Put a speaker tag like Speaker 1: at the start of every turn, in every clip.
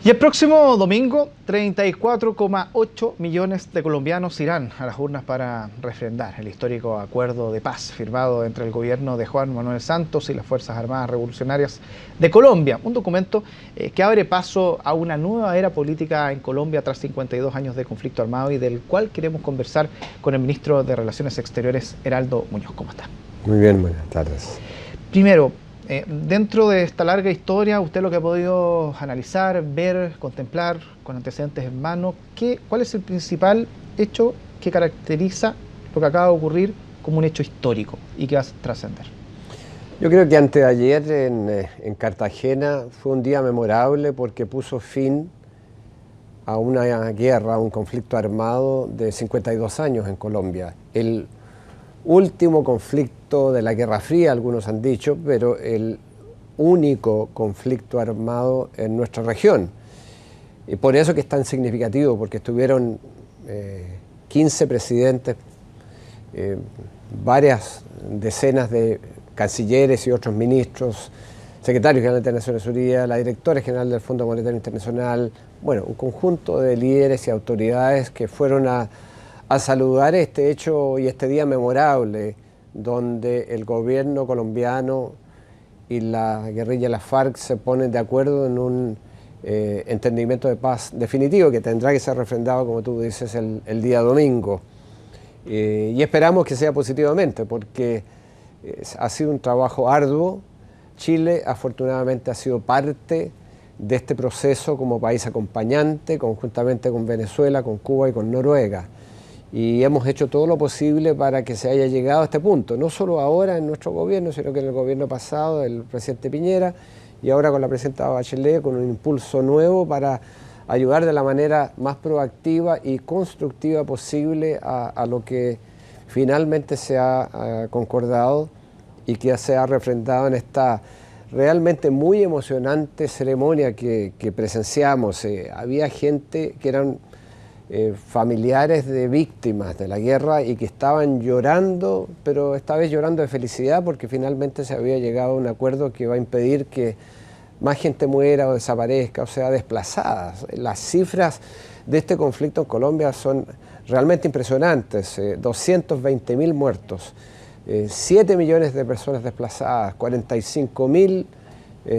Speaker 1: Y el próximo domingo, 34,8 millones de colombianos irán a las urnas para refrendar el histórico acuerdo de paz firmado entre el gobierno de Juan Manuel Santos y las Fuerzas Armadas Revolucionarias de Colombia. Un documento que abre paso a una nueva era política en Colombia tras 52 años de conflicto armado y del cual queremos conversar con el ministro de Relaciones Exteriores, Heraldo Muñoz. ¿Cómo está?
Speaker 2: Muy bien, buenas tardes.
Speaker 1: Primero, dentro de esta larga historia, usted lo que ha podido analizar, ver, contemplar con antecedentes en mano, ¿cuál es el principal hecho que caracteriza lo que acaba de ocurrir como un hecho histórico y que va a trascender?
Speaker 2: Yo creo que antes de ayer en Cartagena fue un día memorable porque puso fin a una guerra, a un conflicto armado de 52 años en Colombia. El último conflicto de la Guerra Fría, algunos han dicho, pero el único conflicto armado en nuestra región. Y por eso que es tan significativo, porque estuvieron 15 presidentes, varias decenas de cancilleres y otros ministros, secretarios generales de Naciones Unidas, la directora general del Fondo Monetario Internacional, bueno, un conjunto de líderes y autoridades que fueron a saludar este hecho y este día memorable donde el gobierno colombiano y la guerrilla de las FARC se ponen de acuerdo en un entendimiento de paz definitivo que tendrá que ser refrendado, como tú dices, el día domingo. Y esperamos que sea positivamente porque ha sido un trabajo arduo. Chile afortunadamente ha sido parte de este proceso como país acompañante, conjuntamente con Venezuela, con Cuba y con Noruega. Y hemos hecho todo lo posible para que se haya llegado a este punto, no solo ahora en nuestro gobierno, sino que en el gobierno pasado del presidente Piñera y ahora con la presidenta Bachelet, con un impulso nuevo para ayudar de la manera más proactiva y constructiva posible a lo que finalmente se ha concordado y que se ha refrendado en esta realmente muy emocionante ceremonia que presenciamos. Había gente que eran familiares de víctimas de la guerra y que estaban llorando, pero esta vez llorando de felicidad porque finalmente se había llegado a un acuerdo que va a impedir que más gente muera o desaparezca o sea desplazada. Las cifras de este conflicto en Colombia son realmente impresionantes, 220.000 muertos, 7 millones de personas desplazadas, 45.000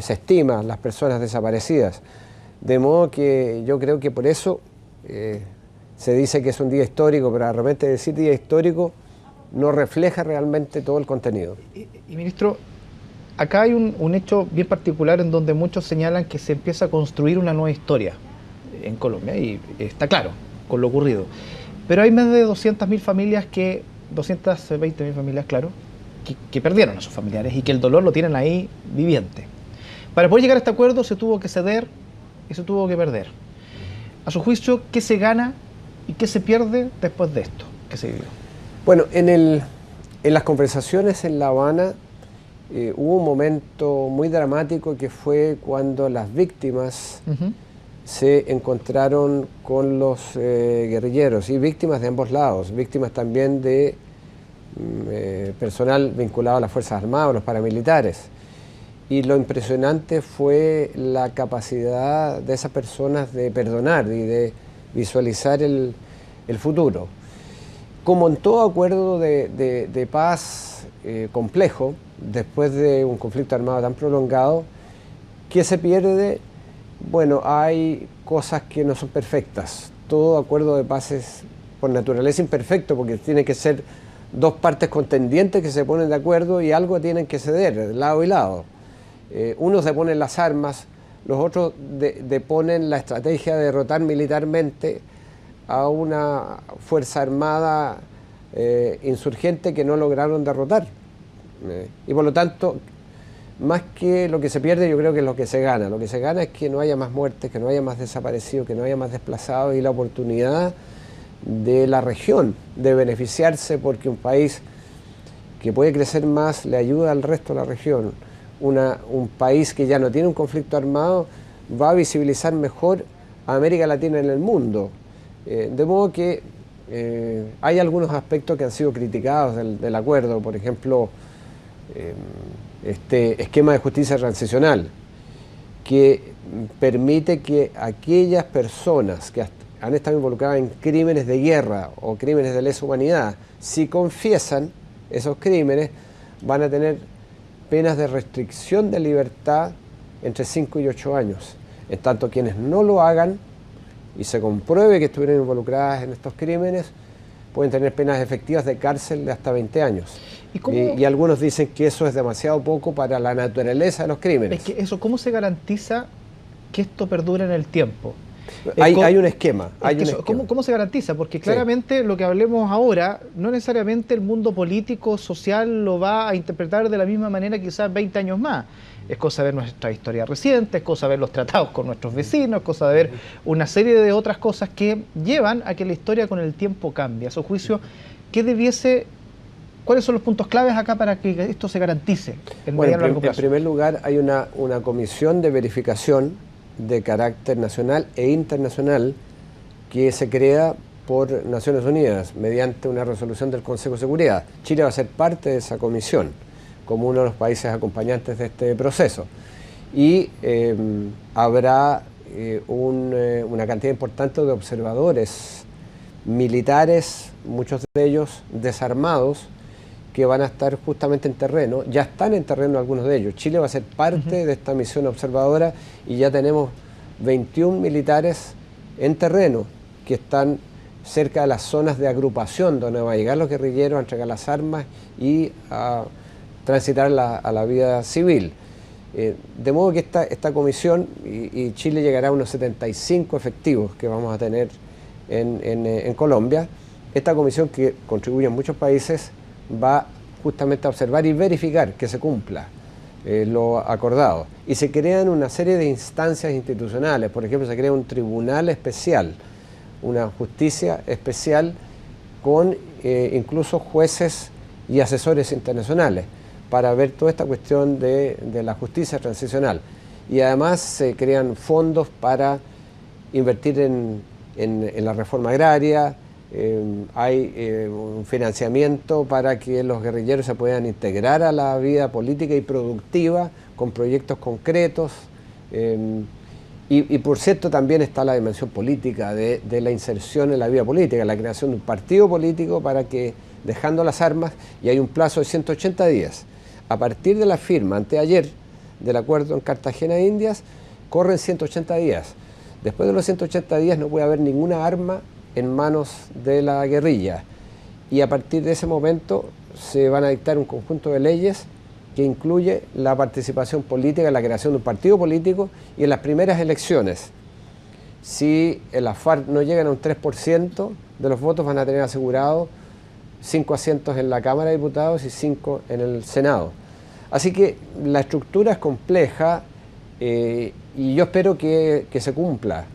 Speaker 2: se estima las personas desaparecidas, de modo que yo creo que por eso se dice que es un día histórico, pero realmente decir día histórico no refleja realmente todo el contenido.
Speaker 1: Y ministro, acá hay un hecho bien particular en donde muchos señalan que se empieza a construir una nueva historia en Colombia, y está claro con lo ocurrido. Pero hay más de 200.000 familias 220.000 familias, claro, que perdieron a sus familiares y que el dolor lo tienen ahí viviente. Para poder llegar a este acuerdo se tuvo que ceder y se tuvo que perder. A su juicio, ¿qué se gana y qué se pierde después de esto que se vivió?
Speaker 2: Bueno, en las conversaciones en La Habana hubo un momento muy dramático que fue cuando las víctimas se encontraron con los guerrilleros, y víctimas de ambos lados, víctimas también de personal vinculado a las Fuerzas Armadas, los paramilitares. Y lo impresionante fue la capacidad de esas personas de perdonar y de visualizar el futuro. Como en todo acuerdo de paz complejo, después de un conflicto armado tan prolongado, ¿qué se pierde? Bueno, hay cosas que no son perfectas. Todo acuerdo de paz es por naturaleza imperfecto porque tiene que ser dos partes contendientes que se ponen de acuerdo y algo tienen que ceder, de lado y lado. Unos deponen las armas, los otros deponen la estrategia de derrotar militarmente a una fuerza armada insurgente que no lograron derrotar. Y por lo tanto, más que lo que se pierde, yo creo que es lo que se gana. Lo que se gana es que no haya más muertes, que no haya más desaparecidos, que no haya más desplazados y la oportunidad de la región de beneficiarse porque un país que puede crecer más le ayuda al resto de la región. Un país que ya no tiene un conflicto armado va a visibilizar mejor a América Latina en el mundo. De modo que hay algunos aspectos que han sido criticados del acuerdo, por ejemplo, este esquema de justicia transicional. que permite que aquellas personas que han estado involucradas en crímenes de guerra o crímenes de lesa humanidad, si confiesan esos crímenes, van a tener penas de restricción de libertad entre 5 y 8 años. En tanto, quienes no lo hagan y se compruebe que estuvieron involucradas en estos crímenes, pueden tener penas efectivas de cárcel de hasta 20 años. Y algunos dicen que eso es demasiado poco para la naturaleza de los crímenes.
Speaker 1: Es que eso, ¿cómo se garantiza que esto perdure en el tiempo?
Speaker 2: Hay un esquema.
Speaker 1: ¿Cómo se garantiza? Porque claramente lo que hablemos ahora, no necesariamente el mundo político, social, lo va a interpretar de la misma manera quizás 20 años más. Es cosa de ver nuestra historia reciente, es cosa de ver los tratados con nuestros vecinos, es cosa de ver una serie de otras cosas que llevan a que la historia con el tiempo cambie. A su juicio, ¿cuáles son los puntos claves acá para que esto se garantice en mediano y largo plazo?
Speaker 2: En primer lugar, hay una comisión de verificación de carácter nacional e internacional que se crea por Naciones Unidas mediante una resolución del Consejo de Seguridad. Chile va a ser parte de esa comisión como uno de los países acompañantes de este proceso. Y habrá una cantidad importante de observadores militares, muchos de ellos desarmados, que van a estar justamente en terreno. Ya están en terreno algunos de ellos. Chile va a ser parte de esta misión observadora y ya tenemos 21 militares en terreno que están cerca de las zonas de agrupación donde van a llegar los guerrilleros a entregar las armas y a transitar a la vida civil. De modo que esta comisión, y Chile llegará a unos 75 efectivos que vamos a tener en Colombia. Esta comisión, que contribuye en muchos países, va justamente a observar y verificar que se cumpla lo acordado. Y se crean una serie de instancias institucionales. Por ejemplo, se crea un tribunal especial, una justicia especial con incluso jueces y asesores internacionales para ver toda esta cuestión de la justicia transicional. Y además se crean fondos para invertir en la reforma agraria. Hay un financiamiento para que los guerrilleros se puedan integrar a la vida política y productiva con proyectos concretos. Y por cierto, también está la dimensión política de la inserción en la vida política, la creación de un partido político para que, dejando las armas, y hay un plazo de 180 días. A partir de la firma, anteayer, del acuerdo en Cartagena de Indias, corren 180 días. Después de los 180 días no puede haber ninguna arma en manos de la guerrilla. Y a partir de ese momento se van a dictar un conjunto de leyes que incluye la participación política, la creación de un partido político y en las primeras elecciones. Si las FARC no llegan a un 3% de los votos, van a tener asegurado 5 asientos en la Cámara de Diputados y 5 en el Senado. Así que la estructura es compleja y yo espero que se cumpla.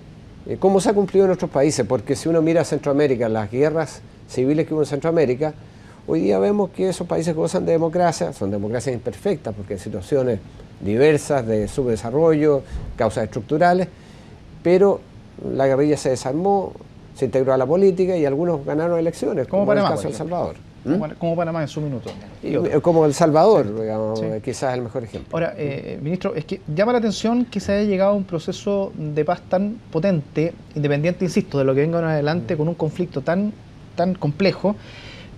Speaker 2: ¿Cómo se ha cumplido en otros países? Porque si uno mira a Centroamérica, las guerras civiles que hubo en Centroamérica, hoy día vemos que esos países gozan de democracia, son democracias imperfectas porque en situaciones diversas de subdesarrollo, causas estructurales, pero la guerrilla se desarmó, se integró a la política y algunos ganaron elecciones, como Panamá, en el caso de El Salvador.
Speaker 1: Como Panamá en su minuto.
Speaker 2: Como El Salvador, digamos, quizás el mejor ejemplo.
Speaker 1: Ahora, ministro, es que llama la atención que se haya llegado a un proceso de paz tan potente, independiente, insisto, de lo que venga en adelante, con un conflicto tan complejo,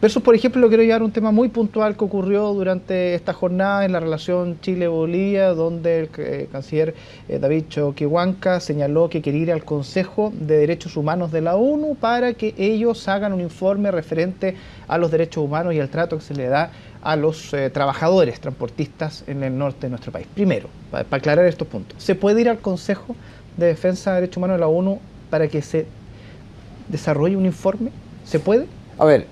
Speaker 1: versus, por ejemplo, lo quiero llevar a un tema muy puntual que ocurrió durante esta jornada en la relación Chile-Bolivia, donde el canciller David Choquehuanca señaló que quería ir al Consejo de Derechos Humanos de la ONU para que ellos hagan un informe referente a los derechos humanos y el trato que se le da a los trabajadores transportistas en el norte de nuestro país. Primero, para aclarar estos puntos, ¿se puede ir al Consejo de Defensa de Derechos Humanos de la ONU para que se desarrolle un informe? ¿Se puede?
Speaker 2: A ver,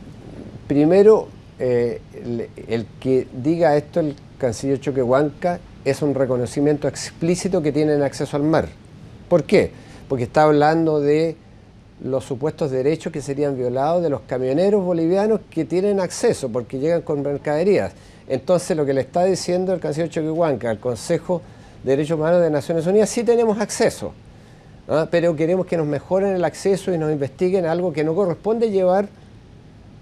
Speaker 2: primero, el que diga esto el canciller Choquehuanca es un reconocimiento explícito que tienen acceso al mar. ¿Por qué? Porque está hablando de los supuestos derechos que serían violados de los camioneros bolivianos que tienen acceso porque llegan con mercaderías. Entonces lo que le está diciendo el canciller Choquehuanca al Consejo de Derechos Humanos de Naciones Unidas, sí tenemos acceso, pero queremos que nos mejoren el acceso y nos investiguen algo que no corresponde llevar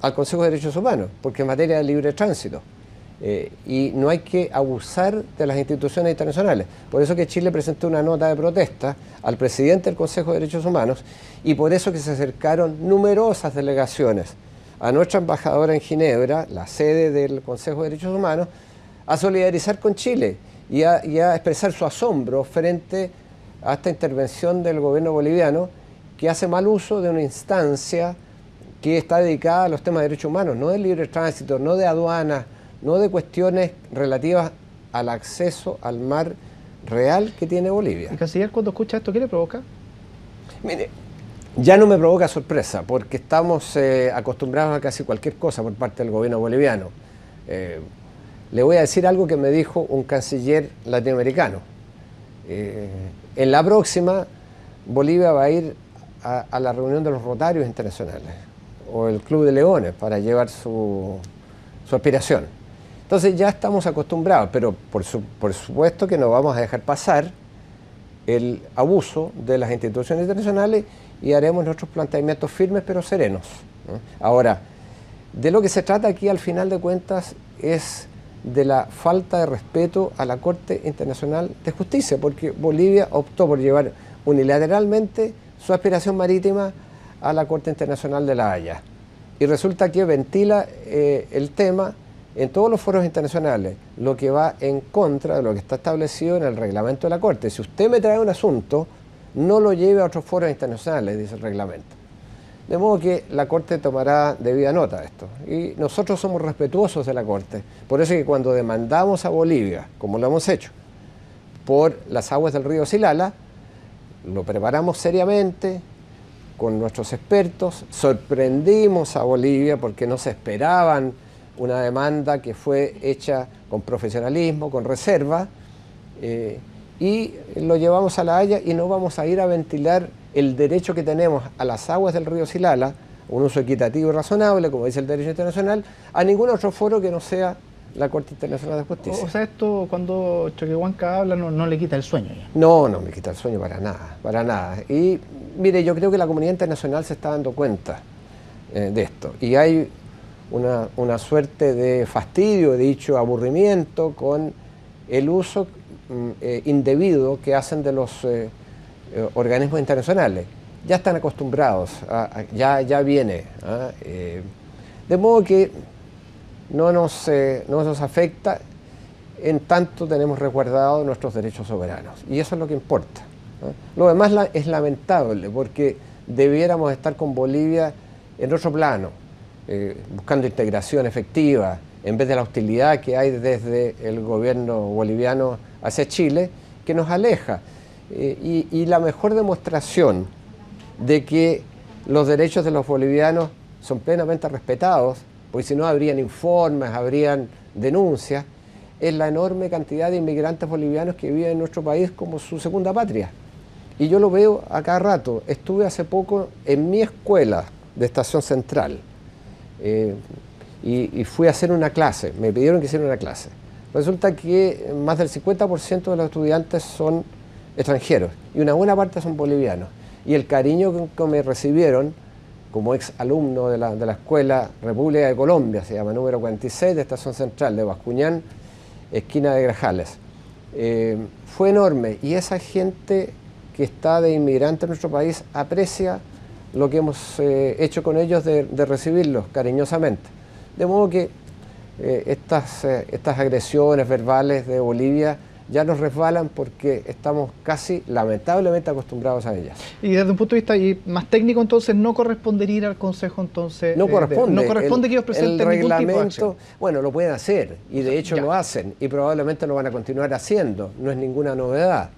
Speaker 2: al Consejo de Derechos Humanos, porque es materia de libre tránsito. Y no hay que abusar de las instituciones internacionales. Por eso que Chile presentó una nota de protesta al presidente del Consejo de Derechos Humanos y por eso que se acercaron numerosas delegaciones a nuestra embajadora en Ginebra, la sede del Consejo de Derechos Humanos, a solidarizar con Chile y a expresar su asombro frente a esta intervención del gobierno boliviano que hace mal uso de una instancia que está dedicada a los temas de derechos humanos, no de libre tránsito, no de aduanas, no de cuestiones relativas al acceso al mar real que tiene Bolivia.
Speaker 1: ¿El canciller cuando escucha esto qué le provoca?
Speaker 2: Mire, ya no me provoca sorpresa, porque estamos acostumbrados a casi cualquier cosa por parte del gobierno boliviano. Le voy a decir algo que me dijo un canciller latinoamericano. En la próxima, Bolivia va a ir a la reunión de los Rotarios Internacionales, o el Club de Leones, para llevar su aspiración. Entonces ya estamos acostumbrados, pero por supuesto que no vamos a dejar pasar el abuso de las instituciones internacionales y haremos nuestros planteamientos firmes pero serenos, ¿no? Ahora, de lo que se trata aquí al final de cuentas es de la falta de respeto a la Corte Internacional de Justicia, porque Bolivia optó por llevar unilateralmente su aspiración marítima a la Corte Internacional de La Haya. Y resulta que ventila el tema en todos los foros internacionales, lo que va en contra de lo que está establecido en el reglamento de la Corte. Si usted me trae un asunto, no lo lleve a otros foros internacionales, dice el reglamento. De modo que la Corte tomará debida nota de esto. Y nosotros somos respetuosos de la Corte. Por eso es que cuando demandamos a Bolivia, como lo hemos hecho, por las aguas del río Silala, lo preparamos seriamente, con nuestros expertos, sorprendimos a Bolivia porque no se esperaban una demanda que fue hecha con profesionalismo, con reserva, y lo llevamos a La Haya y no vamos a ir a ventilar el derecho que tenemos a las aguas del río Silala, un uso equitativo y razonable, como dice el derecho internacional, a ningún otro foro que no sea la Corte Internacional de Justicia.
Speaker 1: O sea, esto cuando Choquehuanca habla no le quita el sueño ya.
Speaker 2: No me quita el sueño para nada, para nada. Y mire, yo creo que la comunidad internacional se está dando cuenta de esto. Y hay una suerte de fastidio, de dicho aburrimiento con el uso indebido que hacen de los organismos internacionales. Ya están acostumbrados, ya viene. De modo que no nos afecta en tanto tenemos resguardados nuestros derechos soberanos. Y eso es lo que importa. Lo demás es lamentable porque debiéramos estar con Bolivia en otro plano, buscando integración efectiva, en vez de la hostilidad que hay desde el gobierno boliviano hacia Chile, que nos aleja. Y la mejor demostración de que los derechos de los bolivianos son plenamente respetados, porque si no habrían informes, habrían denuncias, es la enorme cantidad de inmigrantes bolivianos que viven en nuestro país como su segunda patria. Y yo lo veo a cada rato. Estuve hace poco en mi escuela de Estación Central y fui a hacer una clase, me pidieron que hiciera una clase. Resulta que más del 50% de los estudiantes son extranjeros y una buena parte son bolivianos. Y el cariño que me recibieron como ex alumno de la Escuela República de Colombia, se llama número 46 de Estación Central, de Bascuñán, esquina de Grajales, fue enorme. Y esa gente que está de inmigrante en nuestro país aprecia lo que hemos hecho con ellos de recibirlos cariñosamente. De modo que estas agresiones verbales de Bolivia ya nos resbalan porque estamos casi lamentablemente acostumbrados a ellas.
Speaker 1: Y desde un punto de vista más técnico, entonces, ¿no correspondería ir al Consejo entonces?
Speaker 2: No corresponde.
Speaker 1: No corresponde que ellos presenten
Speaker 2: el
Speaker 1: ningún tipo de
Speaker 2: reglamento,
Speaker 1: acción.
Speaker 2: bueno, lo pueden hacer y de hecho
Speaker 1: ya
Speaker 2: lo hacen y probablemente lo van a continuar haciendo, no es ninguna novedad.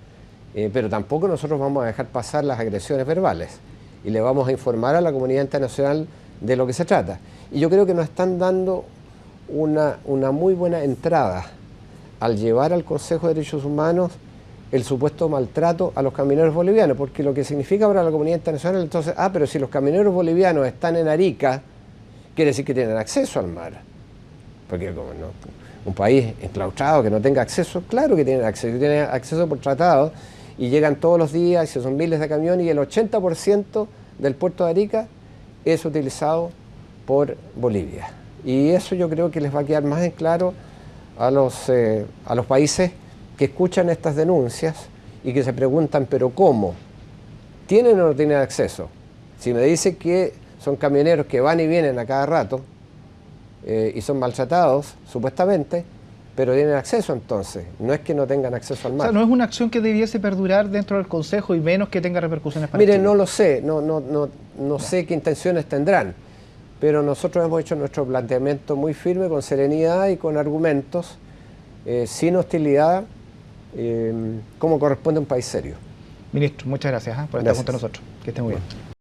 Speaker 2: Pero tampoco nosotros vamos a dejar pasar las agresiones verbales y le vamos a informar a la comunidad internacional de lo que se trata. Y yo creo que nos están dando una muy buena entrada al llevar al Consejo de Derechos Humanos el supuesto maltrato a los camioneros bolivianos, porque lo que significa para la comunidad internacional, entonces, pero si los camioneros bolivianos están en Arica, quiere decir que tienen acceso al mar. Porque como no, un país enclaustrado que no tenga acceso, claro que tienen acceso por tratado, y llegan todos los días, y son miles de camiones, y el 80% del puerto de Arica es utilizado por Bolivia. Y eso yo creo que les va a quedar más en claro a los países que escuchan estas denuncias y que se preguntan, ¿pero cómo? ¿Tienen o no tienen acceso? Si me dice que son camioneros que van y vienen a cada rato y son maltratados, supuestamente, pero tienen acceso entonces, no es que no tengan acceso al mar.
Speaker 1: O sea, no es una acción que debiese perdurar dentro del Consejo y menos que tenga repercusiones para
Speaker 2: Mire,
Speaker 1: Chile.
Speaker 2: no lo sé, no sé qué intenciones tendrán, pero nosotros hemos hecho nuestro planteamiento muy firme, con serenidad y con argumentos, sin hostilidad, como corresponde a un país serio.
Speaker 1: Ministro, muchas gracias por estar junto a nosotros. Que esté muy bien.